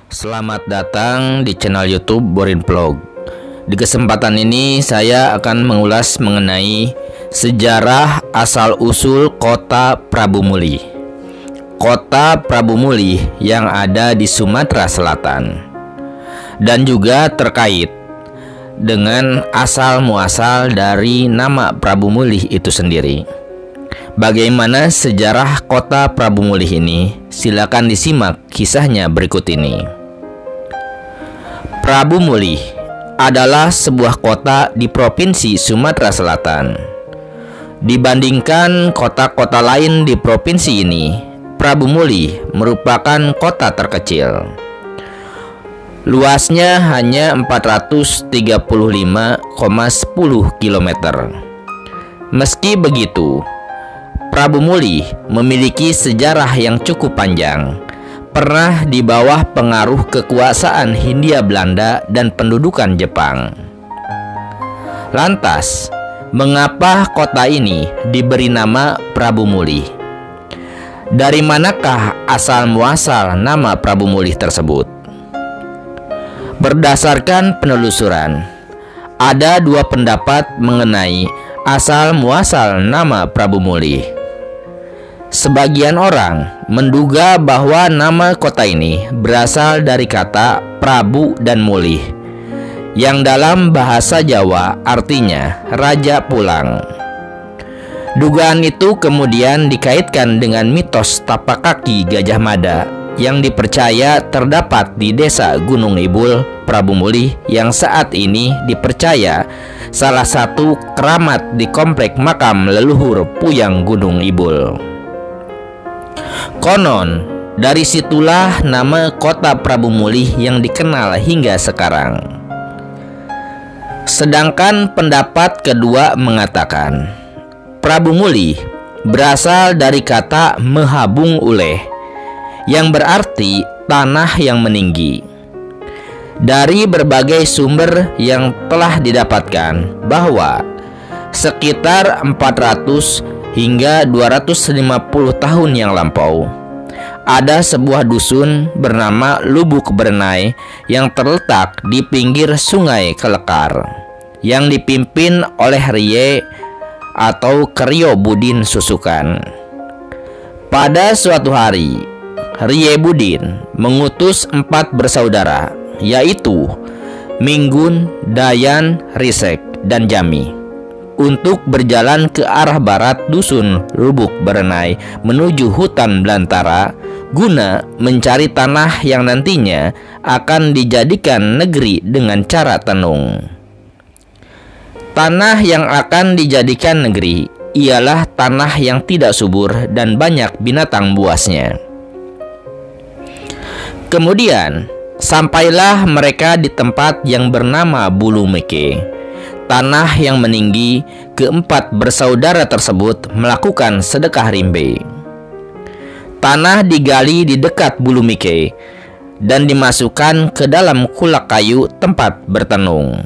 Selamat datang di channel YouTube Borin Vlog. Di kesempatan ini saya akan mengulas mengenai sejarah asal-usul kota Prabu Muli. Kota Prabu Muli yang ada di Sumatera Selatan. Dan juga terkait dengan asal-muasal dari nama Prabu Muli itu sendiri. Bagaimana sejarah kota Prabu Muli ini? Silakan disimak kisahnya berikut ini. Prabu Muli adalah sebuah kota di Provinsi Sumatera Selatan. Dibandingkan kota-kota lain di provinsi ini, Prabu Muli merupakan kota terkecil. Luasnya hanya 435,10 km. Meski begitu, Prabu Muli memiliki sejarah yang cukup panjang. Pernah di bawah pengaruh kekuasaan Hindia Belanda dan pendudukan Jepang. Lantas, mengapa kota ini diberi nama Prabu Muli? Dari manakah asal-muasal nama Prabu Muli tersebut? Berdasarkan penelusuran, ada dua pendapat mengenai asal-muasal nama Prabu Muli. Sebagian orang menduga bahwa nama kota ini berasal dari kata Prabu dan Muli, yang dalam bahasa Jawa artinya Raja Pulang. Dugaan itu kemudian dikaitkan dengan mitos tapak kaki Gajah Mada yang dipercaya terdapat di desa Gunung Ibul, Prabu Muli, yang saat ini dipercaya salah satu keramat di komplek makam leluhur Puyang Gunung Ibul. Konon, dari situlah nama kota Prabu Muli yang dikenal hingga sekarang. Sedangkan pendapat kedua mengatakan Prabu Muli berasal dari kata Mehabung Uleh, yang berarti tanah yang meninggi. Dari berbagai sumber yang telah didapatkan bahwa sekitar 400 hingga 250 tahun yang lampau, ada sebuah dusun bernama Lubuk Berenai yang terletak di pinggir sungai Kelekar, yang dipimpin oleh Rye atau Keryo Budin Susukan. Pada suatu hari, Rye Budin mengutus 4 bersaudara, yaitu Minggun, Dayan, Risek, dan Jami, untuk berjalan ke arah barat dusun Lubuk Berenai menuju hutan belantara guna mencari tanah yang nantinya akan dijadikan negeri dengan cara tenung. Tanah yang akan dijadikan negeri ialah tanah yang tidak subur dan banyak binatang buasnya. Kemudian sampailah mereka di tempat yang bernama Bulu Meke, tanah yang meninggi. Keempat bersaudara tersebut melakukan sedekah rimbe. Tanah digali di dekat Bulu Meke dan dimasukkan ke dalam kulak kayu tempat bertenung.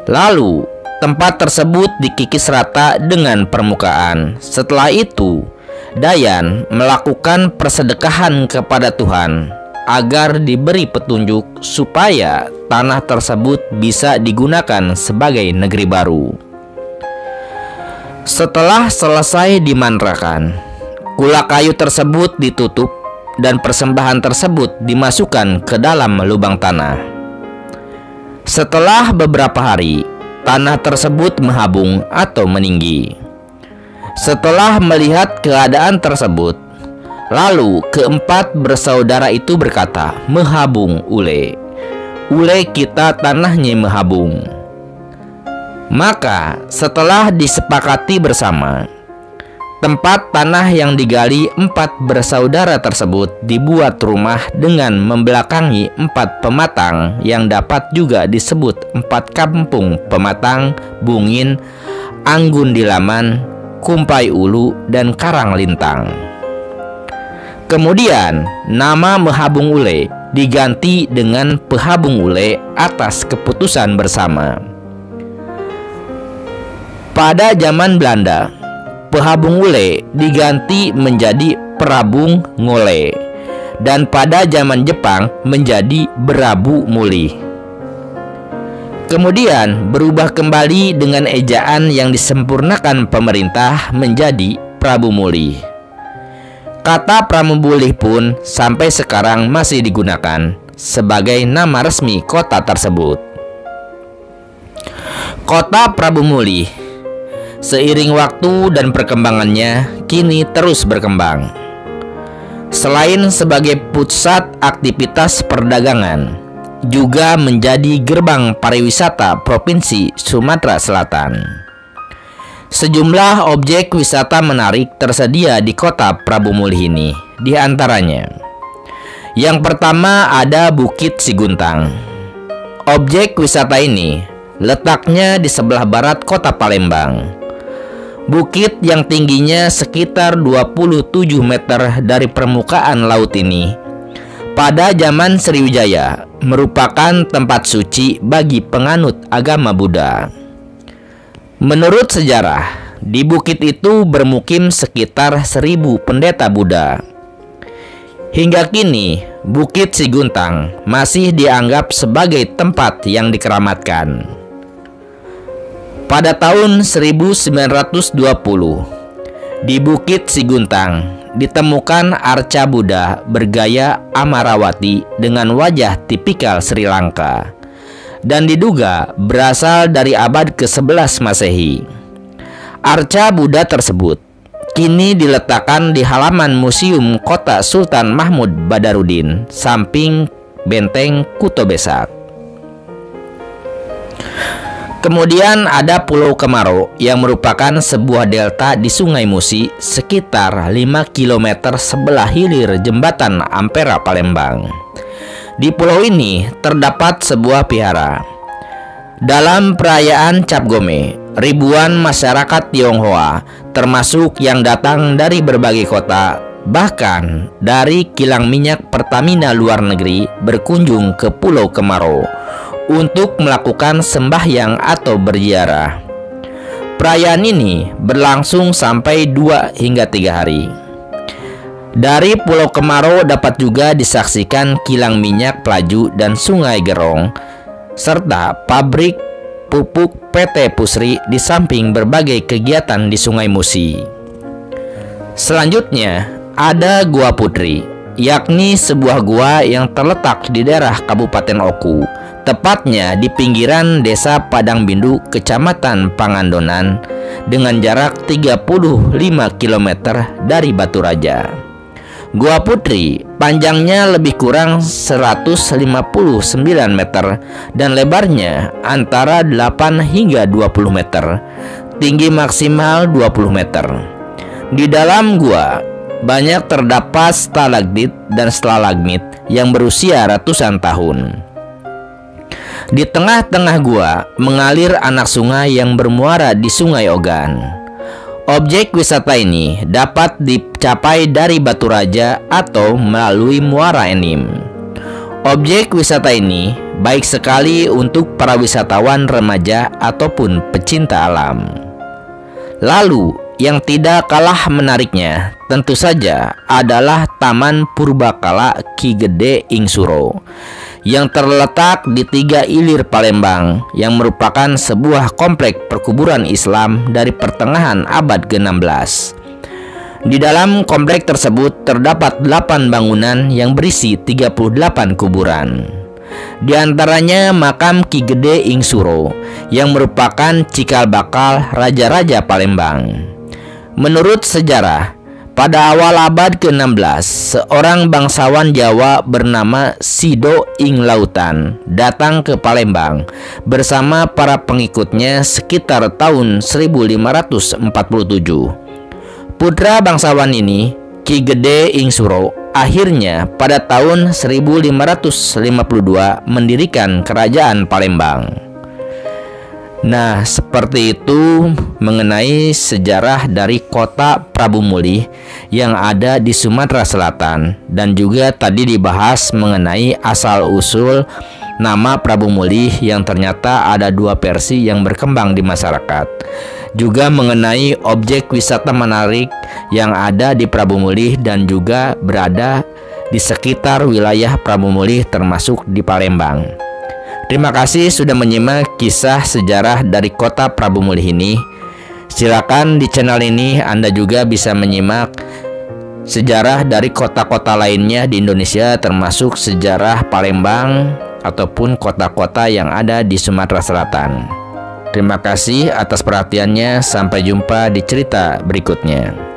Lalu tempat tersebut dikikis rata dengan permukaan. Setelah itu, Dayan melakukan persedekahan kepada Tuhan agar diberi petunjuk supaya tanah tersebut bisa digunakan sebagai negeri baru. Setelah selesai dimantrakan, kulak kayu tersebut ditutup dan persembahan tersebut dimasukkan ke dalam lubang tanah. Setelah beberapa hari, tanah tersebut menghabung atau meninggi. Setelah melihat keadaan tersebut, lalu keempat bersaudara itu berkata, "Mehabung ule, ule kita tanahnya mehabung." Maka setelah disepakati bersama, tempat tanah yang digali 4 bersaudara tersebut dibuat rumah dengan membelakangi 4 pematang yang dapat juga disebut 4 kampung pematang, Bungin, Anggun Dilaman, Kumpai Ulu, dan Karang Lintang. Kemudian nama Mehabung Ule diganti dengan Pehabung Ule atas keputusan bersama. Pada zaman Belanda, Pehabung Ule diganti menjadi Prabung Ngole dan pada zaman Jepang menjadi Brabu Muli. Kemudian berubah kembali dengan ejaan yang disempurnakan pemerintah menjadi Prabu Muli. Kata Prabu Muli pun sampai sekarang masih digunakan sebagai nama resmi kota tersebut. Kota Prabu Muli seiring waktu dan perkembangannya kini terus berkembang. Selain sebagai pusat aktivitas perdagangan, juga menjadi gerbang pariwisata Provinsi Sumatera Selatan. Sejumlah objek wisata menarik tersedia di kota Prabu Muli ini. Di antaranya, yang pertama ada Bukit Siguntang. Objek wisata ini letaknya di sebelah barat kota Palembang. Bukit yang tingginya sekitar 27 meter dari permukaan laut ini pada zaman Sriwijaya merupakan tempat suci bagi penganut agama Buddha. Menurut sejarah, di bukit itu bermukim sekitar 1000 pendeta Buddha. Hingga kini, Bukit Siguntang masih dianggap sebagai tempat yang dikeramatkan. Pada tahun 1920, di Bukit Siguntang ditemukan arca Buddha bergaya Amarawati dengan wajah tipikal Sri Lanka dan diduga berasal dari abad ke-11 Masehi. Arca Buddha tersebut kini diletakkan di halaman Museum Kota Sultan Mahmud Badarudin, samping Benteng Kuto Besak. Kemudian ada Pulau Kemarau yang merupakan sebuah delta di Sungai Musi sekitar 5 km sebelah hilir jembatan Ampera Palembang. Di pulau ini terdapat sebuah vihara. Dalam perayaan Cap Gome, ribuan masyarakat Tionghoa termasuk yang datang dari berbagai kota, bahkan dari kilang minyak Pertamina luar negeri berkunjung ke Pulau Kemarau untuk melakukan sembahyang atau berziarah. Perayaan ini berlangsung sampai 2 hingga 3 hari. Dari Pulau Kemarau dapat juga disaksikan kilang minyak Pelaju dan Sungai Gerong, serta pabrik pupuk PT Pusri di samping berbagai kegiatan di Sungai Musi. Selanjutnya ada Gua Putri, yakni sebuah gua yang terletak di daerah Kabupaten Oku, tepatnya di pinggiran Desa Padang Bindu, Kecamatan Pangandonan, dengan jarak 35 km dari Batu Raja. Gua Putri panjangnya lebih kurang 159 meter dan lebarnya antara 8 hingga 20 meter, tinggi maksimal 20 meter. Di dalam gua banyak terdapat stalagtit dan stalagmit yang berusia ratusan tahun. Di tengah-tengah gua mengalir anak sungai yang bermuara di Sungai Ogan. Objek wisata ini dapat dicapai dari Batu Raja atau melalui Muara Enim. Objek wisata ini baik sekali untuk para wisatawan remaja ataupun pecinta alam. Lalu, yang tidak kalah menariknya tentu saja adalah Taman Purbakala Ki Gede Ing Suro yang terletak di 3 Ilir Palembang, yang merupakan sebuah komplek perkuburan Islam dari pertengahan abad ke-16. Di dalam komplek tersebut terdapat 8 bangunan yang berisi 38 kuburan. Di antaranya makam Ki Gede Ing Suro yang merupakan cikal bakal raja-raja Palembang. Menurut sejarah, pada awal abad ke-16, seorang bangsawan Jawa bernama Sido Ing Lautan datang ke Palembang bersama para pengikutnya sekitar tahun 1547. Putra bangsawan ini, Ki Gede Ing Suro, akhirnya pada tahun 1552 mendirikan kerajaan Palembang. Nah, seperti itu mengenai sejarah dari kota Prabu Muli yang ada di Sumatera Selatan, dan juga tadi dibahas mengenai asal-usul nama Prabu Muli yang ternyata ada dua versi yang berkembang di masyarakat. Juga mengenai objek wisata menarik yang ada di Prabu Muli dan juga berada di sekitar wilayah Prabu Muli termasuk di Palembang. Terima kasih sudah menyimak kisah sejarah dari kota Prabu Muli ini. Silakan di channel ini Anda juga bisa menyimak sejarah dari kota-kota lainnya di Indonesia, termasuk sejarah Palembang ataupun kota-kota yang ada di Sumatera Selatan. Terima kasih atas perhatiannya. Sampai jumpa di cerita berikutnya.